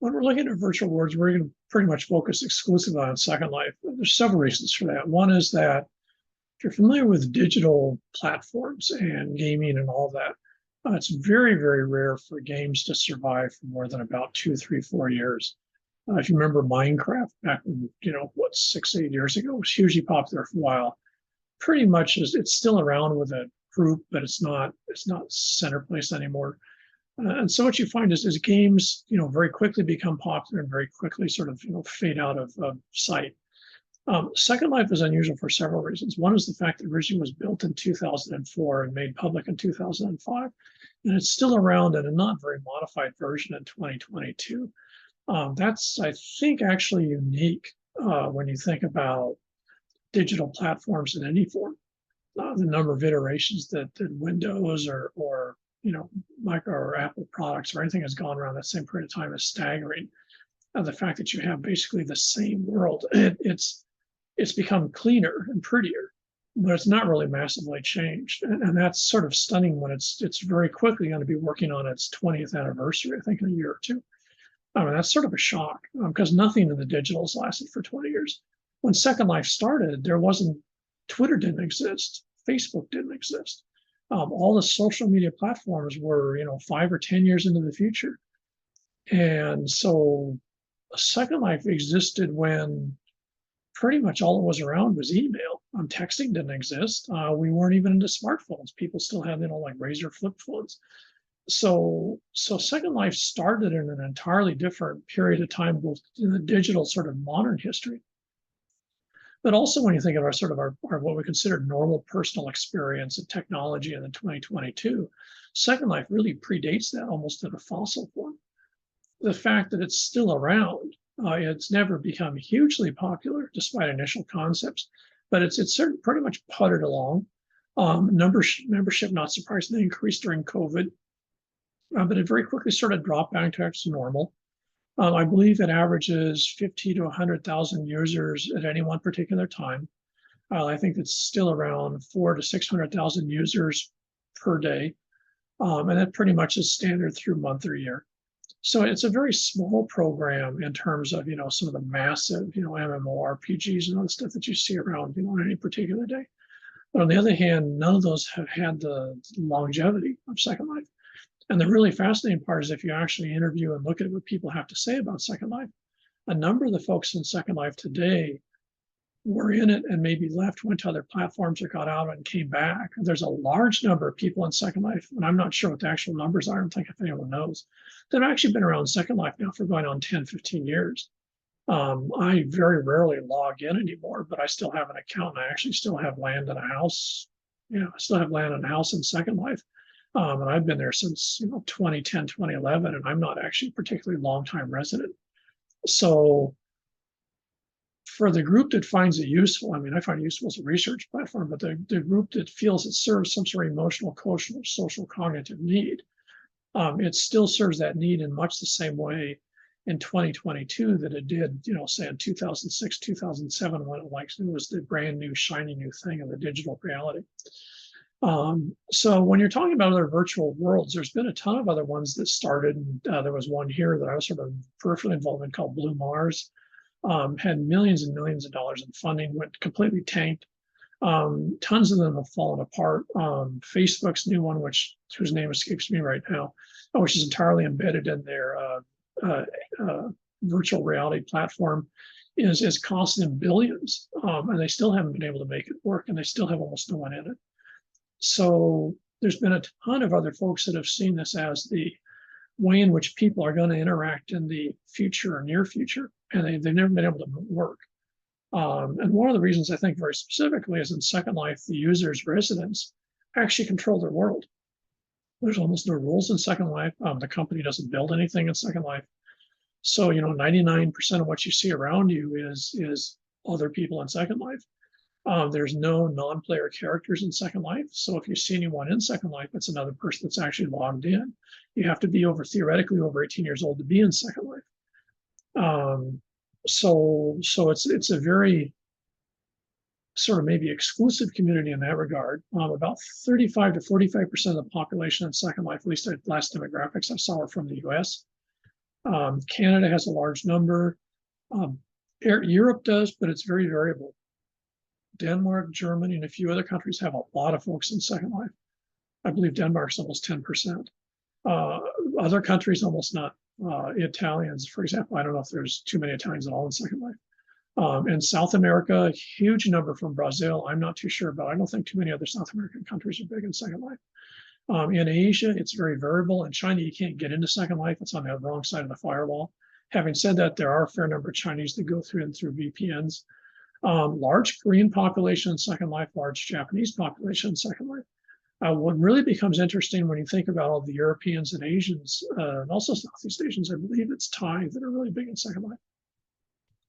when we're looking at virtual worlds, we're going to pretty much focus exclusively on Second Life. There's several reasons for that. One is that if you're familiar with digital platforms and gaming and all that, it's very, very rare for games to survive for more than about 2, 3, 4 years. If you remember Minecraft back when, 6, 8 years ago, it was hugely popular for a while. Pretty much it's still around with a group, but it's not center place anymore. And so what you find is games, very quickly become popular and very quickly sort of, fade out of sight. Second Life is unusual for several reasons. One is the fact that originally was built in 2004 and made public in 2005, and it's still around in a not very modified version in 2022. That's, I think, actually unique when you think about digital platforms in any form. The number of iterations that Windows or Micro or Apple products or anything has gone around that same period of time is staggering. The fact that you have basically the same world, it's become cleaner and prettier, but it's not really massively changed. And that's sort of stunning when it's very quickly going to be working on its 20th anniversary, I think, in a year or two. I mean, that's sort of a shock because nothing in the digitals lasted for 20 years. When Second Life started, Twitter didn't exist, Facebook didn't exist. All the social media platforms were, 5 or 10 years into the future. And so Second Life existed when pretty much all that was around was email. Texting didn't exist. We weren't even into smartphones. People still had, like Razor flip phones. So Second Life started in an entirely different period of time, both in the digital sort of modern history, but also when you think of our what we consider normal personal experience and technology in the 2022, Second Life really predates that almost in a fossil form. The fact that it's still around, it's never become hugely popular despite initial concepts, but it's certainly pretty much puttered along. Membership, not surprisingly, increased during COVID, but it very quickly sort of dropped back to its normal. I believe it averages 50 to 100,000 users at any one particular time. I think it's still around 400 to 600,000 users per day, and that pretty much is standard through month or year. So it's a very small program in terms of some of the massive MMORPGs and other stuff that you see around on any particular day. But on the other hand, none of those have had the longevity of Second Life. And the really fascinating part is if you actually interview and look at what people have to say about Second Life, a number of the folks in Second Life today were in it and maybe left, went to other platforms or got out and came back. There's a large number of people in Second Life, and I'm not sure what the actual numbers are. I don't think if anyone knows. They've actually been around Second Life now for going on 10, 15 years. I very rarely log in anymore, but I still have an account and I actually still have land in a house. I still have land in a house in Second Life. And I've been there since 2010, 2011, and I'm not actually a particularly long-time resident. So for the group that finds it useful, I mean, I find it useful as a research platform, but the group that feels it serves some sort of emotional, cultural, social, cognitive need, it still serves that need in much the same way in 2022 that it did, say in 2006, 2007, when it was the brand new, shiny new thing of the digital reality. So when you're talking about other virtual worlds, there's been a ton of other ones that started. And, there was one here that I was sort of peripherally involved in called Blue Mars. Had millions and millions of dollars in funding, went completely tanked. Tons of them have fallen apart. Facebook's new one, whose name escapes me right now, which is entirely embedded in their virtual reality platform, is costing them billions, and they still haven't been able to make it work, and they still have almost no one in it. So there's been a ton of other folks that have seen this as the way in which people are going to interact in the future or near future, and they've never been able to work. And one of the reasons I think very specifically is in Second Life, the users, residents, actually control their world. There's almost no rules in Second Life. The company doesn't build anything in Second Life. So, 99% of what you see around you is other people in Second Life. There's no non-player characters in Second Life. So if you see anyone in Second Life, it's another person that's actually logged in. You have to be theoretically over 18 years old to be in Second Life. So it's a very sort of maybe exclusive community in that regard. About 35 to 45% of the population in Second Life, at least the last demographics I saw, are from the US. Canada has a large number. Europe does, but it's very variable. Denmark, Germany, and a few other countries have a lot of folks in Second Life. I believe Denmark's almost 10%. Other countries, almost not. Italians, for example, I don't know if there's too many Italians at all in Second Life. In South America, a huge number from Brazil. I'm not too sure, but I don't think too many other South American countries are big in Second Life. In Asia, it's very variable. In China, you can't get into Second Life. It's on the wrong side of the firewall. Having said that, there are a fair number of Chinese that go through and through VPNs. Large Korean population in Second Life, large Japanese population in Second Life. What really becomes interesting when you think about all the Europeans and Asians, and also Southeast Asians, I believe it's Thai that are really big in Second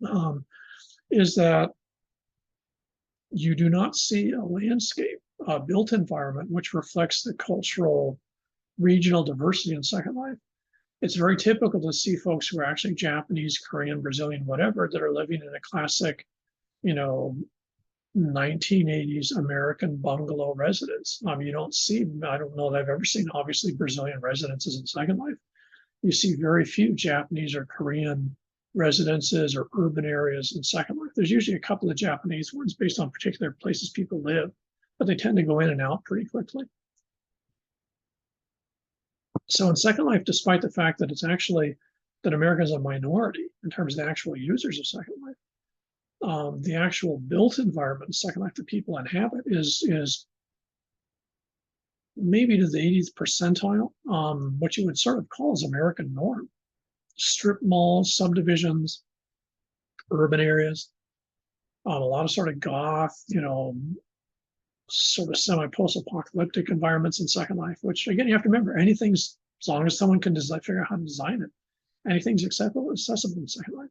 Life, is that you do not see a landscape, a built environment, which reflects the cultural, regional diversity in Second Life. It's very typical to see folks who are actually Japanese, Korean, Brazilian, whatever, that are living in a classic, 1980s American bungalow residence. You don't see, I don't know that I've ever seen, obviously, Brazilian residences in Second Life. You see very few Japanese or Korean residences or urban areas in Second Life. There's usually a couple of Japanese ones based on particular places people live, but they tend to go in and out pretty quickly. So in Second Life, despite the fact that it's actually that America is a minority in terms of the actual users of Second Life, the actual built environment in Second Life that people inhabit is maybe to the 80th percentile, what you would sort of call as American norm. Strip malls, subdivisions, urban areas, a lot of sort of goth, sort of semi-post-apocalyptic environments in Second Life, which again, you have to remember, anything's, as long as someone can figure out how to design it, anything's accessible in Second Life.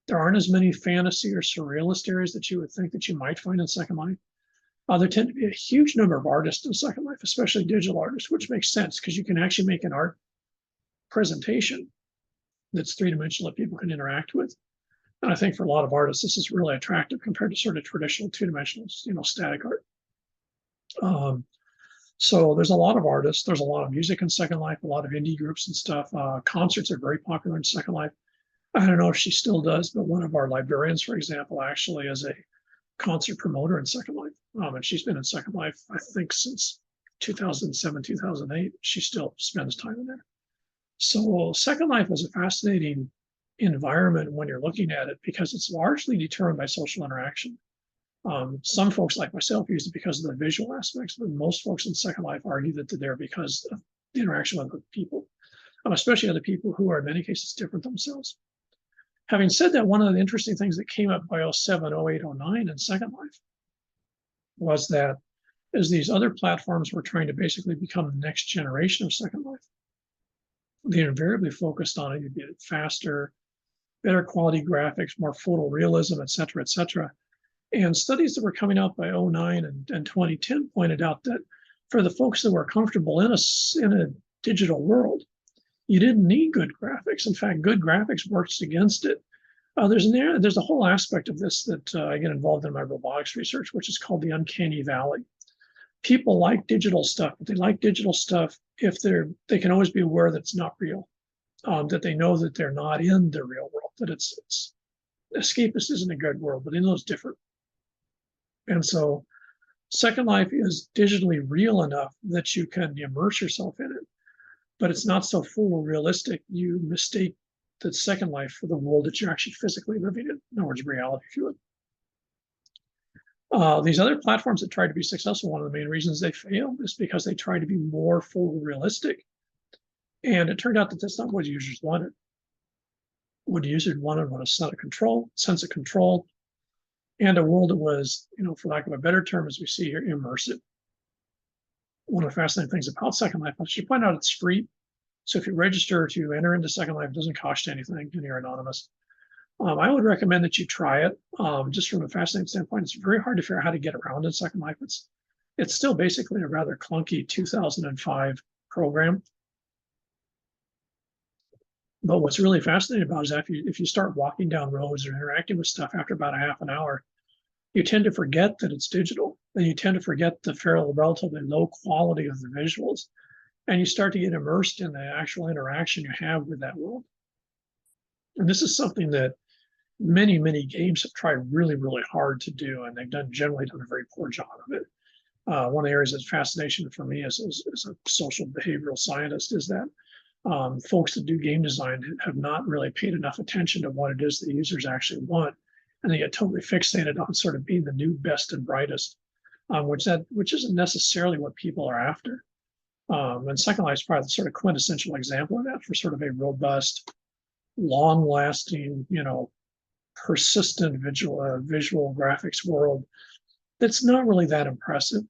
There aren't as many fantasy or surrealist areas that you would think that you might find in Second Life. There tend to be a huge number of artists in Second Life, especially digital artists, which makes sense because you can actually make an art presentation that's three-dimensional that people can interact with. And I think for a lot of artists, this is really attractive compared to sort of traditional two-dimensional, static art. So there's a lot of artists. There's a lot of music in Second Life, a lot of indie groups and stuff. Concerts are very popular in Second Life. I don't know if she still does, but one of our librarians, for example, actually is a concert promoter in Second Life. And she's been in Second Life, I think, since 2007, 2008. She still spends time in there. So Second Life is a fascinating environment when you're looking at it because it's largely determined by social interaction. Some folks like myself use it because of the visual aspects, but most folks in Second Life argue that they're there because of the interaction with other people, especially other people who are in many cases different themselves. Having said that, one of the interesting things that came up by 07, 08, 09 in Second Life was that as these other platforms were trying to basically become the next generation of Second Life, they invariably focused on it. You get it faster, better quality graphics, more photorealism, et cetera, et cetera. And studies that were coming out by 09 and 2010 pointed out that for the folks that were comfortable in a digital world, you didn't need good graphics. In fact, good graphics works against it. There's a whole aspect of this that I get involved in my robotics research, which is called the uncanny valley. People like digital stuff, but they like digital stuff if they can always be aware that it's not real, that they know that they're not in the real world, that it's escapist isn't a good world, but they know it's different. And so Second Life is digitally real enough that you can immerse yourself in it, but it's not so photorealistic. You mistake the Second Life for the world that you're actually physically living in. In other words, reality, if you would. These other platforms that try to be successful, one of the main reasons they fail is because they try to be more photorealistic. And it turned out that that's not what users wanted. What users wanted was a sense of control, and a world that was, for lack of a better term, as we see here, immersive. One of the fascinating things about Second Life, I should point out it's free. So if you register to enter into Second Life, it doesn't cost you anything, and you're anonymous. I would recommend that you try it. Just from a fascinating standpoint, it's very hard to figure out how to get around in Second Life. It's still basically a rather clunky 2005 program. But what's really fascinating about it is if you start walking down roads or interacting with stuff after about a half an hour, you tend to forget that it's digital, and you tend to forget the relatively low quality of the visuals, and you start to get immersed in the actual interaction you have with that world. And this is something that many games have tried really hard to do, and they've generally done a very poor job of it. One of the areas of fascination for me as a social behavioral scientist is that folks that do game design have not really paid enough attention to what it is the users actually want, and they get totally fixated on sort of being the new best and brightest, which isn't necessarily what people are after. And Second Life is probably the sort of quintessential example of that for sort of a robust, long-lasting, persistent visual graphics world that's not really that impressive.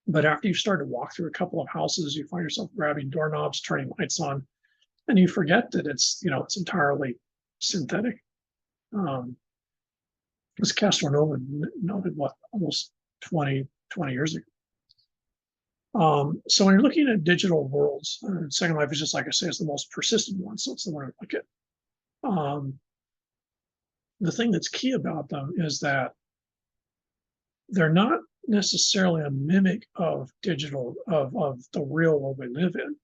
But after you start to walk through a couple of houses, you find yourself grabbing doorknobs, turning lights on, and you forget that it's entirely synthetic. As Castronova noted, what, almost 20 years ago. So when you're looking at digital worlds, Second Life is just, like I say, it's the most persistent one, so it's the one to look at. The thing that's key about them is that they're not necessarily a mimic of the real world we live in.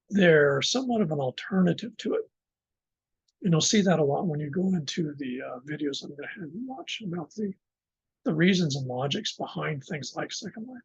They're somewhat of an alternative to it. And you'll see that a lot when you go into the videos I'm going to have you watch about the reasons and logics behind things like Second Life.